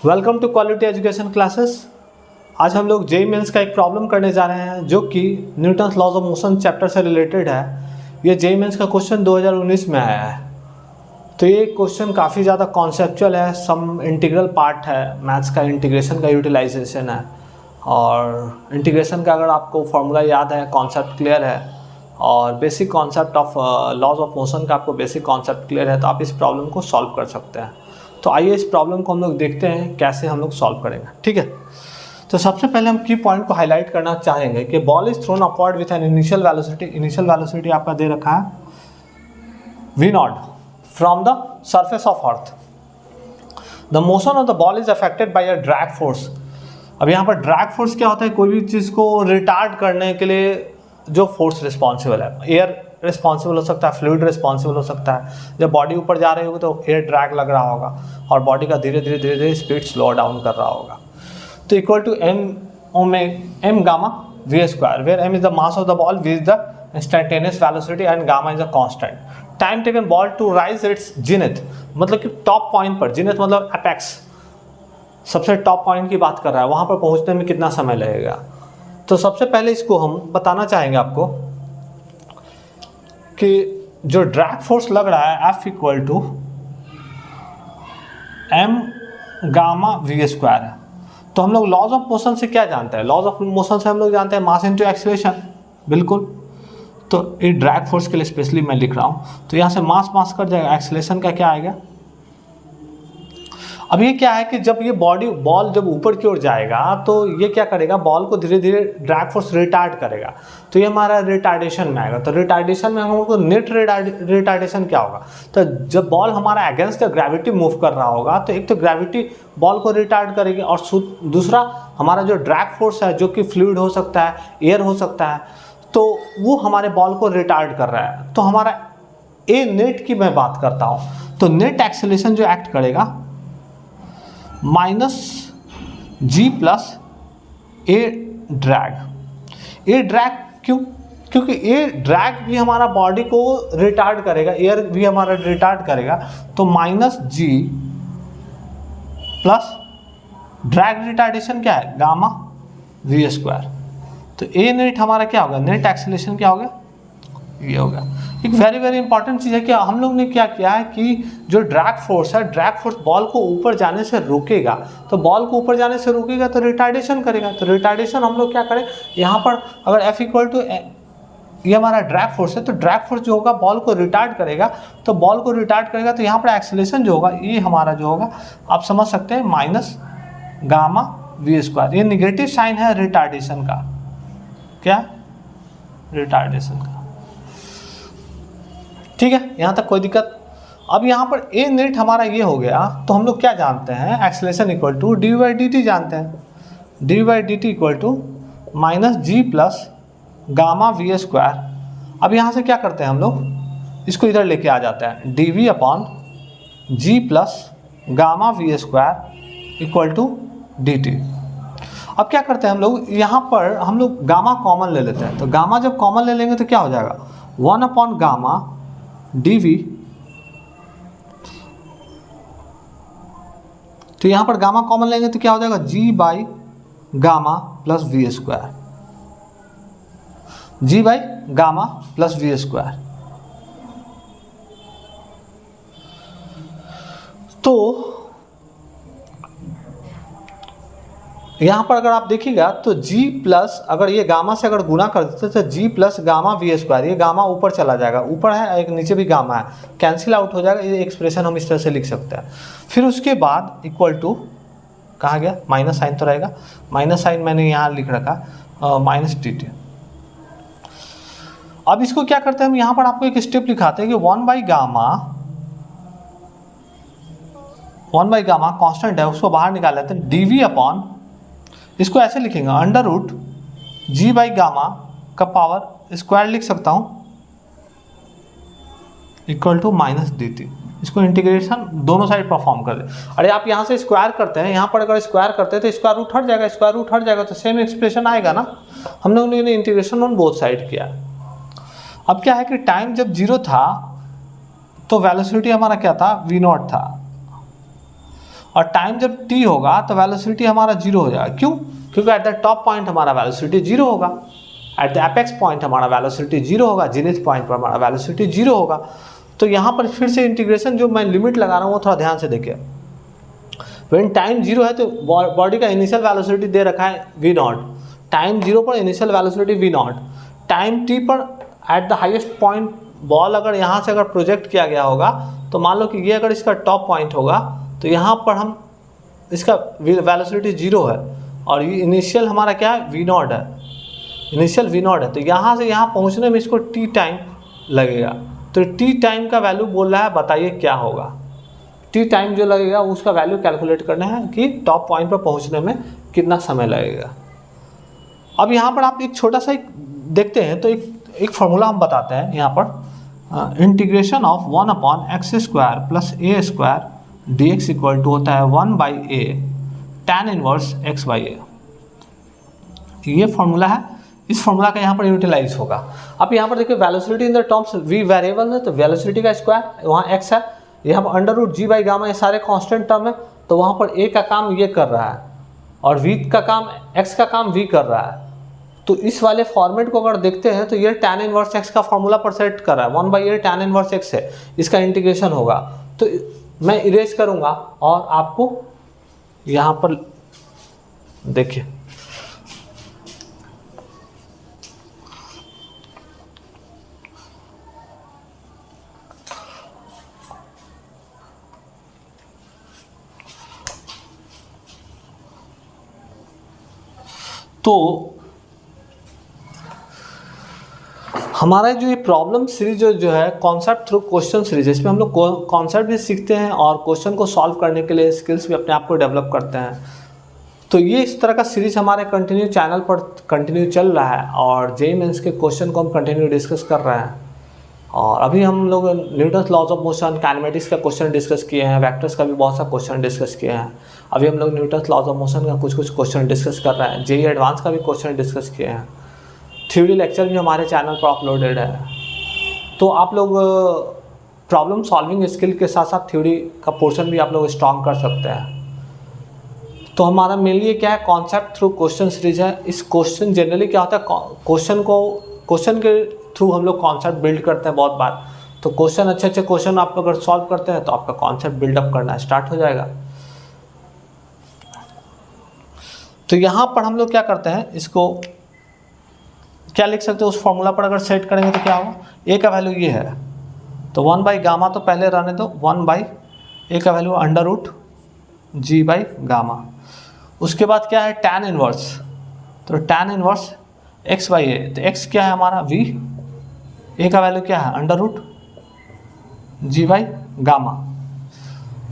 Welcome to quality education classes. आज हम लोग जेईई मेंस का एक प्रॉब्लम करने जा रहे हैं जो कि Newton's laws of motion chapter से रिलेटेड है। ये जेईई मेंस का क्वेश्चन 2019 में आया है। तो ये क्वेश्चन काफ़ी ज़्यादा कॉन्सेप्चुअल है, सम इंटीग्रल पार्ट है, मैथ्स का इंटीग्रेशन का यूटिलाइजेशन है। और इंटीग्रेशन का अगर आपको फॉर्मूला याद है, कॉन्सेप्ट क्लियर है और basic concept of laws of motion का आपको बेसिक कॉन्सेप्ट क्लियर है तो आप इस प्रॉब्लम को सॉल्व कर सकते हैं। तो आइए इस प्रॉब्लम को हम लोग देखते हैं कैसे हम लोग सॉल्व करेंगे। ठीक है, तो सबसे पहले हम की पॉइंट को हाईलाइट करना चाहेंगे कि ball is throne upward with an initial velocity. Initial velocity आपका दे रखा है v0 from the surface of earth. The motion of the ball is affected by a drag force. अब यहाँ पर ड्रैग फोर्स क्या होता है? कोई भी चीज़ को रिटार्ड करने के लिए जो फोर्स रिस्पॉन्सिबल है, एयर रिस्पॉन्सिबल हो सकता है, फ्लूइड रिस्पॉन्सिबल हो सकता है। जब बॉडी ऊपर जा रही होगी तो एयर ड्रैग लग रहा होगा और बॉडी का धीरे धीरे स्पीड स्लो डाउन कर रहा होगा। तो equal to M gamma V square, where M is the mass of the ball, V is the instantaneous velocity and gamma is a constant. Time taken ball to rise its zenith, मतलब कि top point पर, जिनेथ मतलब apex, सबसे top point की बात कर रहा है, वहाँ पर पहुँचने में कितना समय लगेगा। तो सबसे पहले इसको हम बताना चाहेंगे आपको कि जो ड्रैग फोर्स लग रहा है F equal to M gamma V square है। तो हम लोग लॉज ऑफ मोशन से क्या जानते हैं? लॉज ऑफ मोशन से हम लोग जानते हैं मास इनटू एक्सीलरेशन। बिल्कुल, तो ये ड्रैग फोर्स के लिए स्पेशली मैं लिख रहा हूँ। तो यहाँ से मास कट जाएगा, एक्सीलरेशन का क्या आएगा? अब ये क्या है कि जब ये बॉल जब ऊपर की ओर जाएगा तो ये क्या करेगा, बॉल को धीरे धीरे ड्रैग फोर्स रिटार्ड करेगा। तो ये हमारा रिटार्डेशन में आएगा। तो रिटार्डेशन में हम लोग को नेट रिटार्डेशन क्या होगा? तो जब बॉल हमारा अगेंस्ट द ग्रेविटी मूव कर रहा होगा तो एक तो ग्रेविटी बॉल को रिटार्ड करेगी और दूसरा हमारा जो ड्रैग फोर्स है, जो कि फ्लूइड हो सकता है, एयर हो सकता है, तो वो हमारे बॉल को रिटार्ड कर रहा है। तो हमारा ए नेट की मैं बात करता हूँ, तो नेट एक्सेलरेशन जो एक्ट करेगा माइनस जी प्लस ए ड्रैग। ए ड्रैग क्यों? क्योंकि ए ड्रैग भी हमारा बॉडी को रिटार्ड करेगा, एयर भी हमारा रिटार्ड करेगा। तो minus G plus drag retardation क्या है? Gamma V square. तो ए नेट हमारा क्या होगा? नेट एक्सेलरेशन क्या होगा? ये होगा। एक वेरी इंपॉर्टेंट चीज़ है कि हम लोग ने क्या किया है कि जो ड्रैग फोर्स है, ड्रैग फोर्स बॉल को ऊपर जाने से रोकेगा। तो बॉल को ऊपर जाने से रोकेगा तो रिटार्डेशन करेगा। तो रिटार्डेशन हम लोग क्या करें, यहाँ पर अगर F इक्वल टू ये हमारा ड्रैग फोर्स है तो ड्रैग फोर्स जो होगा बॉल को रिटार्ड करेगा। तो बॉल को रिटार्ड करेगा तो यहाँ पर एक्सेलरेशन जो होगा ये हमारा जो होगा आप समझ सकते हैं माइनस गामा वी स्क्वायर। ये निगेटिव साइन है रिटार्डेशन का। क्या? रिटार्डेशन का। ठीक है, यहाँ तक कोई दिक्कत? अब यहाँ पर ए नेट हमारा ये हो गया। तो हम लोग क्या जानते हैं? Acceleration equal to D by D T जानते हैं। D by D T equal to minus G plus gamma V square. अब यहाँ से क्या करते हैं हम लोग, इसको इधर लेके आ जाते हैं। D V upon G plus gamma V square equal to D T. अब क्या करते हैं हम लोग, यहाँ पर हम लोग गामा कॉमन ले लेते हैं। तो गामा जब कॉमन ले लेंगे तो क्या हो जाएगा? 1 अपॉन गामा dv। तो यहां पर गामा कॉमन लेंगे तो क्या हो जाएगा? g by gamma plus V square. g by gamma plus V square. तो यहाँ पर अगर आप देखिएगा तो g प्लस, अगर ये गामा से अगर गुना कर देते तो g plus gamma V square, ये गामा ऊपर चला जाएगा, ऊपर है एक नीचे भी गामा है, कैंसिल आउट हो जाएगा। ये एक्सप्रेशन हम इस तरह से लिख सकते हैं। फिर उसके बाद इक्वल टू कहाँ गया? माइनस साइन तो रहेगा, माइनस साइन मैंने यहाँ लिख रखा माइनस डी टी। अब इसको क्या करते हैं हम, यहाँ पर आपको एक स्टेप लिखाते हैं कि 1 बाई गामा कॉन्स्टेंट है, उसको बाहर निकाल लेते हैं। डी वी अपॉन, इसको ऐसे लिखेंगे under root G by gamma का पावर स्क्वायर लिख सकता हूँ equal to minus D T. इसको इंटीग्रेशन दोनों साइड परफॉर्म कर दे। अरे आप यहाँ से स्क्वायर करते हैं, यहाँ पर अगर स्क्वायर करते हैं तो स्क्वायर रूट हट जाएगा, स्क्वायर रूट हट जाएगा तो सेम एक्सप्रेशन आएगा ना। हम लोगों ने इंटीग्रेशन ऑन बोथ साइड किया। अब क्या है कि टाइम जब 0 था तो वेलोसिटी हमारा क्या था? v0 था। और टाइम जब t होगा तो वेलोसिटी हमारा 0 हो जाएगा। क्यों? क्योंकि एट द टॉप पॉइंट हमारा वेलोसिटी 0 होगा, एट द एपेक्स पॉइंट हमारा वेलोसिटी 0 होगा, जेनिथ पॉइंट पर हमारा वेलोसिटी 0 होगा। तो यहाँ पर फिर से इंटीग्रेशन जो मैं लिमिट लगा रहा हूँ वो थोड़ा ध्यान से देखिए। व्हेन टाइम 0 है तो बॉडी का इनिशियल वेलोसिटी दे रखा है v0, टाइम 0 पर initial velocity v0, time t पर at the highest point ball अगर यहाँ से अगर प्रोजेक्ट किया गया होगा तो मान लो कि ये अगर इसका टॉप पॉइंट होगा तो यहाँ पर हम इसका वेलोसिटी 0 है और ये इनिशियल हमारा क्या है v0 है, इनिशियल v0 है। तो यहाँ से यहाँ पहुँचने में इसको t टाइम लगेगा। तो t टाइम का वैल्यू बोल रहा है, बताइए क्या होगा। t टाइम जो लगेगा उसका वैल्यू कैलकुलेट करना है कि टॉप पॉइंट पर पहुँचने में कितना समय लगेगा। अब यहाँ पर आप एक छोटा सा एक देखते हैं तो एक फॉर्मूला हम बताते हैं यहाँ पर, integration of 1/x² plus a square dx equal to होता है 1/a tan इनवर्स x/a। ये फॉर्मूला है, इस फॉर्मूला का यहाँ पर यूटिलाइज होगा। अब यहाँ पर देखिए velocity in the terms v variable है तो वेलोसिटी का स्क्वायर वहाँ x है, यहाँ पर √g/गामा ये सारे कांस्टेंट टर्म है, तो वहाँ पर a का काम ये कर रहा है और v का काम x का काम v कर रहा है। तो इस वाले फॉर्मेट को अगर देखते हैं तो ये tan इनवर्स x का फॉर्मूला पर सेट कर रहा है, 1/a tan इनवर्स x है, इसका इंटीग्रेशन होगा। तो मैं इरेज करूँगा और आपको यहाँ पर देखिए तो हमारा जो ये प्रॉब्लम सीरीज जो है कॉन्सेप्ट थ्रू क्वेश्चन सीरीज, इसमें हम लोग कॉन्सेप्ट भी सीखते हैं और क्वेश्चन को सॉल्व करने के लिए स्किल्स भी अपने आप को डेवलप करते हैं। तो ये इस तरह का सीरीज हमारे कंटिन्यू चैनल पर कंटिन्यू चल रहा है और जेईई मेंस के क्वेश्चन को हम कंटिन्यू डिस्कस कर रहे हैं। और अभी हम लोग Newton's laws of motion, kinematics का क्वेश्चन डिस्कस किए हैं, वेक्टर्स का भी बहुत सा क्वेश्चन डिस्कस किए हैं। अभी हम लोग न्यूटन्स लॉज ऑफ मोशन का कुछ क्वेश्चन डिस्कस कर रहे हैं, जेईई एडवांस का भी क्वेश्चन डिस्कस किए हैं। थ्योरी लेक्चर भी हमारे चैनल पर अपलोडेड है। तो आप लोग प्रॉब्लम सॉल्विंग स्किल के साथ साथ थ्योरी का पोर्शन भी आप लोग स्ट्रॉन्ग कर सकते हैं। तो हमारा मेनली क्या है, कॉन्सेप्ट थ्रू क्वेश्चन सीरीज है। इस क्वेश्चन जनरली क्या होता है, क्वेश्चन के थ्रू हम लोग कॉन्सेप्ट बिल्ड करते हैं बहुत बार। तो क्वेश्चन अच्छे क्वेश्चन आप लोग अगर सॉल्व करते हैं तो आपका कॉन्सेप्ट बिल्डअप करना स्टार्ट हो जाएगा। तो यहाँ पर हम लोग क्या करते हैं, इसको क्या लिख सकते हैं, उस फॉर्मूला पर अगर सेट करेंगे तो क्या होगा, a का वैल्यू ये है तो 1/गामा तो पहले रहने दो, 1/a का वैल्यू √g/गामा। उसके बाद क्या है tan इनवर्स, तो tan इनवर्स x/a, तो x क्या है हमारा v, a का वैल्यू क्या है √g/गामा।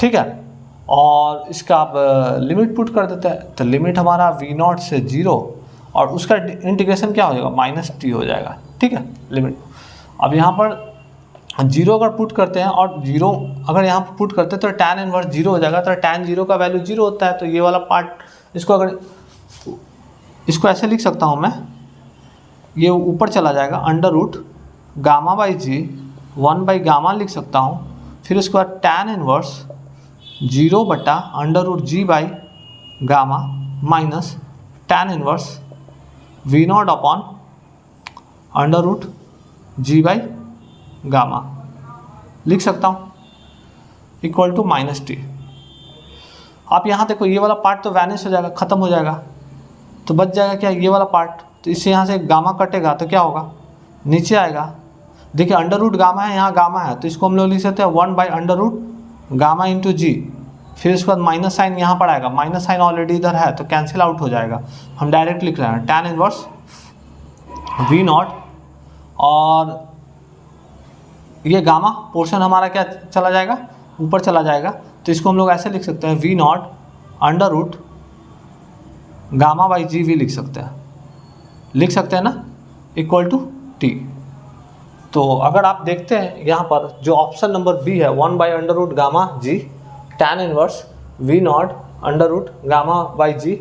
ठीक है, और इसका आप लिमिट पुट कर देते हैं तो लिमिट हमारा v0 से 0 और उसका इंटीग्रेशन क्या हो जाएगा -t हो जाएगा। ठीक है, लिमिट। अब यहाँ पर 0 अगर पुट करते हैं और 0 अगर यहाँ पर पुट करते हैं तो tan इनवर्स 0 हो जाएगा। तो tan 0 का वैल्यू 0 होता है। तो ये वाला पार्ट इसको ऐसे लिख सकता हूँ मैं, ये ऊपर चला जाएगा √γ/g 1/गामा लिख सकता हूँ। फिर उसके बाद tan इनवर्स 0/√g/गामा minus tan inverse v0 upon √g/गामा लिख सकता हूँ इक्वल टू -t। आप यहाँ देखो ये वाला पार्ट तो वैनिश हो जाएगा, ख़त्म हो जाएगा, तो बच जाएगा क्या ये वाला पार्ट। तो इससे यहाँ से गामा कटेगा तो क्या होगा, नीचे आएगा। देखिए √गामा है, यहाँ गामा है, तो इसको हम लोग लिख सकते हैं 1/√गामा इंटू जी। फिर उसके बाद माइनस साइन यहाँ पर आएगा, माइनस साइन ऑलरेडी इधर है तो कैंसिल आउट हो जाएगा। हम डायरेक्ट लिख रहे हैं tan इनवर्स v0 और ये गामा पोर्शन हमारा क्या चला जाएगा, ऊपर चला जाएगा। तो इसको हम लोग ऐसे लिख सकते हैं v0 √γ/g भी लिख सकते हैं ना, इक्वल टू t। तो अगर आप देखते हैं यहाँ पर जो ऑप्शन नंबर बी है 1/√γ/g tan inverse v0 √γ/g,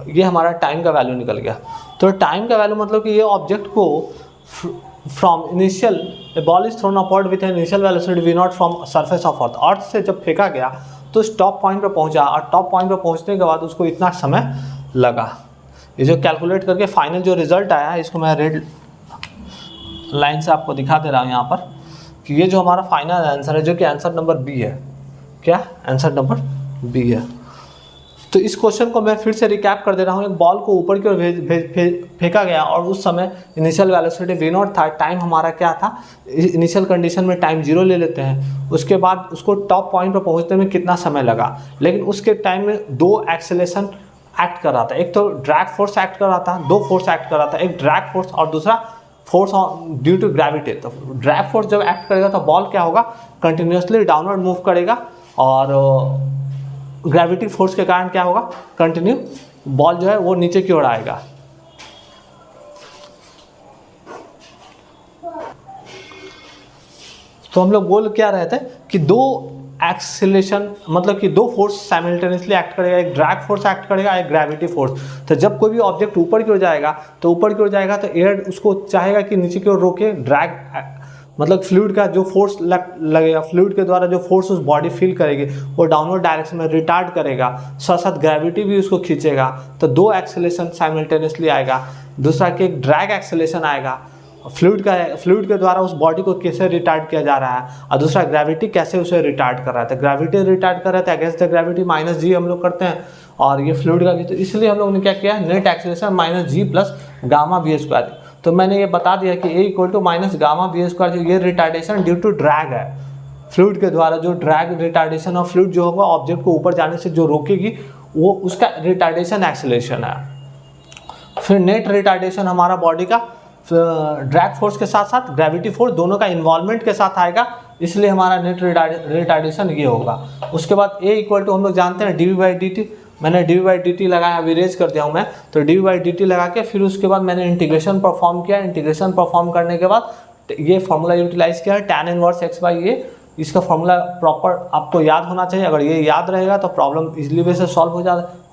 ये हमारा टाइम का वैल्यू निकल गया। तो टाइम का वैल्यू मतलब कि ये ऑब्जेक्ट को from initial A ball is throne upward with initial velocity v0 from surface of earth से जब फेंका गया तो उस टॉप पॉइंट पर पहुंचा और टॉप पॉइंट पर पहुंचने के बाद उसको इतना समय लगा। ये जो कैलकुलेट करके फाइनल जो रिजल्ट आया है, इसको मैं रेड लाइन से आपको दिखा दे रहा हूँ यहाँ पर, कि ये जो हमारा फाइनल आंसर है, जो कि आंसर नंबर बी है। क्या आंसर नंबर बी है। तो इस क्वेश्चन को मैं फिर से रिकैप कर दे रहा हूँ। एक बॉल को ऊपर की ओर फेंका गया और उस समय इनिशियल वेलोसिटी v0 था। टाइम हमारा क्या था, इनिशियल कंडीशन में टाइम 0 ले लेते हैं। उसके बाद उसको टॉप पॉइंट पर पहुँचने में कितना समय लगा, लेकिन उसके टाइम में दो एक्सेलेरेशन एक्ट कर रहा था। एक तो ड्रैग फोर्स एक्ट कर रहा था, दो फोर्स एक्ट कर रहा था, एक ड्रैग फोर्स और दूसरा फोर्स ड्यू टू ग्रेविटी। तो ड्रैग फोर्स जब एक्ट करेगा तो बॉल क्या होगा, कंटिन्यूसली डाउनवर्ड मूव करेगा, और ग्रेविटी फोर्स के कारण क्या होगा, कंटिन्यू बॉल जो है वो नीचे की ओर आएगा। तो हम लोग बोल क्या रहे थे कि दो एक्सीलरेशन, मतलब कि दो फोर्स साइमल्टेनियसली एक्ट करेगा, एक ड्रैग फोर्स एक्ट करेगा, एक ग्रेविटी फोर्स। तो जब कोई भी ऑब्जेक्ट ऊपर की ओर जाएगा तो ऊपर की ओर जाएगा तो एयर उसको चाहेगा कि नीचे की ओर रोके। ड्रैग मतलब फ्लूइड का जो फोर्स लगेगा, फ्लूइड के द्वारा जो फोर्स उस बॉडी फील करेगी वो डाउनवर्ड डायरेक्शन में रिटार्ड करेगा, साथ साथ ग्रेविटी भी उसको खींचेगा। तो दो एक्सेलेरेशन साइमल्टेनियसली आएगा। दूसरा कि एक ड्रैग एक्सेलेरेशन आएगा, फ्लूइड के द्वारा उस बॉडी को कैसे रिटार्ड किया जा रहा है, और दूसरा ग्रेविटी कैसे उसे रिटार्ड कर रहा है। तो ग्रेविटी रिटार्ड कर रहा है, अगेंस्ट द ग्रेविटी माइनस जी हम लोग करते हैं, और ये फ्लूइड का भी। तो इसलिए हम लोग ने क्या किया, net acceleration minus G plus gamma V square. तो मैंने ये बता दिया कि A equal to minus gamma V square, जो ये रिटार्डेशन ड्यू टू ड्रैग है, फ्लूइड के द्वारा जो ड्रैग रिटार्डेशन ऑफ फ्लूइड जो होगा ऑब्जेक्ट को ऊपर जाने से जो रोकेगी वो उसका रिटार्डेशन एक्सेलेरेशन है। फिर नेट रिटार्डेशन हमारा बॉडी का ड्रैग फोर्स के साथ साथ ग्रेविटी फोर्स दोनों का इन्वॉल्वमेंट के साथ आएगा, इसलिए हमारा नेट रिटार्डेशन ये होगा। उसके बाद ए इक्वल टू हम लोग जानते हैं D V by D T. मैंने D V by D T लगाया, अभी रेज कर दिया हूँ मैं। तो D V by D T लगा के फिर उसके बाद मैंने इंटीग्रेशन परफॉर्म किया। इंटीग्रेशन परफॉर्म करने के बाद ये फॉर्मूला यूटिलाइज किया, tan inverse x by A. इसका फॉर्मूला प्रॉपर आपको याद होना चाहिए। अगर ये याद रहेगा तो प्रॉब्लम इजीली वे से सॉल्व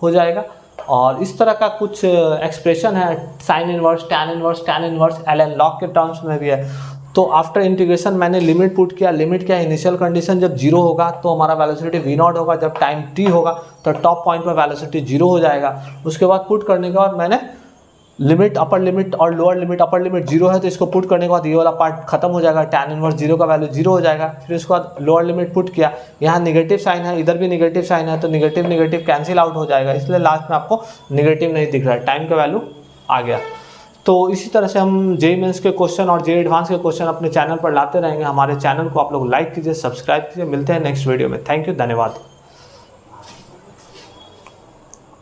हो जाएगा। और इस तरह का कुछ एक्सप्रेशन है, sine inverse, tan inverse ln log के टर्म्स में भी है। तो आफ्टर इंटीग्रेशन मैंने लिमिट पुट किया। लिमिट क्या है, इनिशियल कंडीशन जब 0 होगा तो हमारा वेलोसिटी v0 होगा, जब टाइम t होगा तो टॉप पॉइंट पर वेलोसिटी 0 हो जाएगा। उसके बाद पुट करने के बाद मैंने लिमिट, अपर लिमिट और लोअर लिमिट, अपर लिमिट 0 है तो इसको पुट करने के बाद ये वाला पार्ट खत्म हो जाएगा, tan इनवर्स 0 का वैल्यू 0 हो जाएगा। फिर उसके बाद लोअर लिमिट पुट किया, यहाँ नेगेटिव साइन है, इधर भी नेगेटिव साइन है, तो नेगेटिव कैंसिल आउट हो जाएगा, इसलिए लास्ट में आपको नेगेटिव नहीं दिख रहा है, टाइम का वैल्यू आ गया। तो इसी तरह से हम जेईई मेंस के क्वेश्चन और जेईई एडवांस के क्वेश्चन अपने चैनल पर लाते रहेंगे। हमारे चैनल को आप लोग लाइक कीजिए, सब्सक्राइब कीजिए। मिलते हैं नेक्स्ट वीडियो में। थैंक यू, धन्यवाद।